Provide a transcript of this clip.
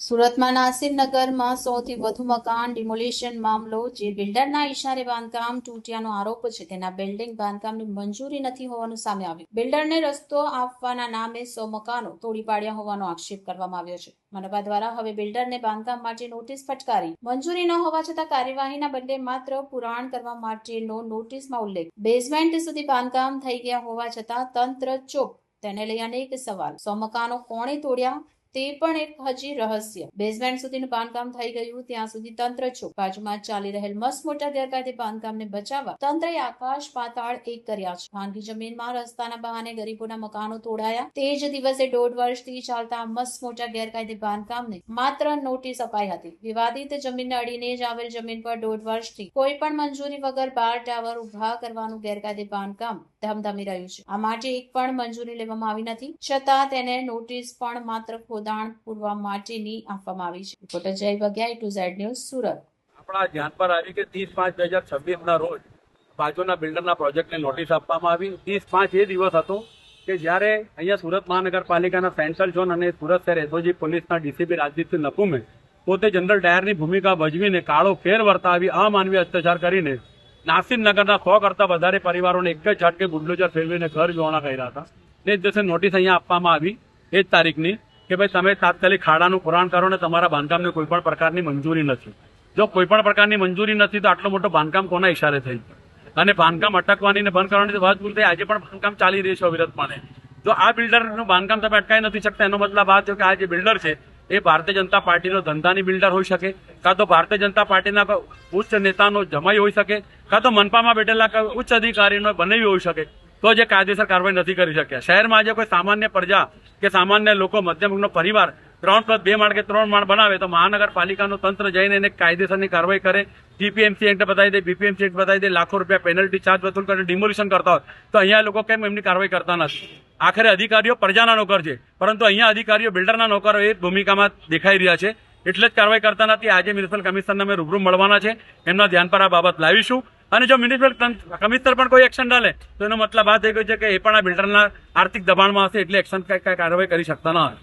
સુરતમાં નાસિરનગરમાં સૌથી વધુ મકાન ડિમોલિશન મામલો જે બિલ્ડરના ઇશારે બાંધકામ તૂટ્યાનો આરોપ છે તેના બિલ્ડિંગ બાંધકામની મંજૂરી નથી હોવાનું સામે આવ્યું। બિલ્ડરને રસ્તો આપવાના નામે 100 મકાનો તોડી પાડ્યા હોવાનો આક્ષેપ કરવામાં આવ્યો છે। મનપા દ્વારા હવે બિલ્ડરને બાંધકામ માટે નોટિસ ફટકારી મંજૂરી ન હોવા છતાં કાર્યવાહીના બદલે માત્ર પુરાણ કરવા માટેનો નોટિસમાં ઉલ્લેખ। બેઝમેન્ટ સુધી બાંધકામ થઈ ગયા હોવા છતાં તંત્ર ચૂપ, તેને લઈ અનેક સવાલ। 100 મકાનો કોણે તોડ્યા તે પણ એક હજી રહસ્ય। બેઝમેન્ટ સુધીનું બાંધકામ થઈ ગયું ત્યાં સુધી તંત્ર ચૂપ। બાજુમાં ચાલી રહેલ મસ્ત મોટા ગેરકાયદે બાંધકામને બચાવવા તંત્રએ આકાશ પાતાળ એક કર્યા છે। ખાનગી જમીનમાં રસ્તાના બહાને ગરીબોના મકાનો તોડાયા। તે જ દિવસે 1.5 વર્ષથી ચાલતા મસ્ત મોટા ગેરકાયદે બાંધકામને માત્ર નોટિસ અપાઈ હતી। વિવાદિત જમીનને અડીને જ આવેલ જમીન પર 1.5 વર્ષથી કોઈ પણ મંજૂરી વગર 12 ટાવર ઉભા કરવાનું ગેરકાયદે બાંધકામ ધમધમી રહ્યું છે। આ માટે એક પણ મંજૂરી લેવામાં આવી નથી, છતાં તેને નોટિસ પણ માત્ર દાણ પૂરવા માટેની આપવામાં આવી છે। રિપોર્ટર જય બગિયા, A to Z news, Surat. આપણા ધ્યાન પર આવી કે 30/5/2026 ના રોજ બાજુના બિલ્ડરના પ્રોજેક્ટને નોટિસ આપવામાં આવી। 30/5 એ દિવસ હતો કે જ્યારે અહીંયા સુરત મહાનગરપાલિકાના સેન્ટ્રલ ઝોન અને સુરત શહેર એસઓજી પોલીસના ડીસીપી રાજદીપસિંહ નકુમે પોતે જનરલ ડાયરની ભૂમિકા ભજવીને કાળો ફેર વર્તાવી અમાનવીય અત્યાચાર કરીને નાસિરનગરના 100 કરતા વધારે પરિવારોને એક જ ઝાટકે બુલડોઝર ફેરવીને ઘર જોવાના કર્યા હતા। તે દિવસે નોટિસ અહીંયા આપવામાં આવી એ જ તારીખની કે ભાઈ તમે તાત્કાલિક ખાડાનું પુરાણ કરો ને તમારા બાંધકામને કોઈ પણ પ્રકારની મંજૂરી નથી। જો કોઈ પણ પ્રકારની મંજૂરી નથી તો આટલો મોટો બાંધકામ કોના ઇશારે થઈ અને બાંધકામ અટકવાની ને બંધ કરવાની વાત પૂરી આજે પણ બાંધકામ ચાલી રહી છે અવિરતપણે। જો આ બિલ્ડરનું બાંધકામ તમે અટકાવી નથી શકતા એનો મતલબ આ છે કે આ જે બિલ્ડર છે એ ભારતીય જનતા પાર્ટીનો ધંધાની બિલ્ડર હોઈ શકે, કાં તો ભારતીય જનતા પાર્ટીના ઉચ્ચ નેતાનો જમાઈ હોઈ શકે, કાં તો મનપામાં બેઠેલા ઉચ્ચ અધિકારીનો બનાવી હોઈ શકે, તો જે કાયદેસર કાર્યવાહી નથી કરી શક્યા। શહેરમાં આજે કોઈ સામાન્ય પ્રજા કે સામાન્ય લોકો મધ્યમ વર્ગનો પરિવાર 3+2 માળ કે 3 માળ બનાવે તો મહાનગરપાલિકાનું તંત્ર જઈને એને કાયદેસરની કાર્યવાહી કરે, જીપીએમસી એક્ટ બતાવી દે, બીપીએમસી એક્ટ બતાવી દે, લાખો રૂપિયા પેનલ્ટી ચાર્જ વસૂલ કરે, ડિમોલિશન કરતા હોય તો અહીંયા લોકો કેમ એમની કાર્યવાહી કરતા નથી? આખરે અધિકારીઓ પ્રજાના નોકર છે, પરંતુ અહીંયા અધિકારીઓ બિલ્ડરના નોકરો એ ભૂમિકામાં દેખાઈ રહ્યા છે, એટલે જ કાર્યવાહી કરતા નથી। આજે મ્યુનિસિપલ કમિશનરને અમે રૂબરૂ મળવાના છે, એમના ધ્યાન પર આ બાબત લાવીશું અને જો મ્યુનિસિપલ કમિશનર પણ કોઈ એક્શન ડાલે તો એનો મતલબ આ થઈ ગયો છે કે એ પણ આ બિલ્ડરના આર્થિક દબાણમાં હશે, એટલે એક્શન કાર્યવાહી કરી શકતા ન હોય।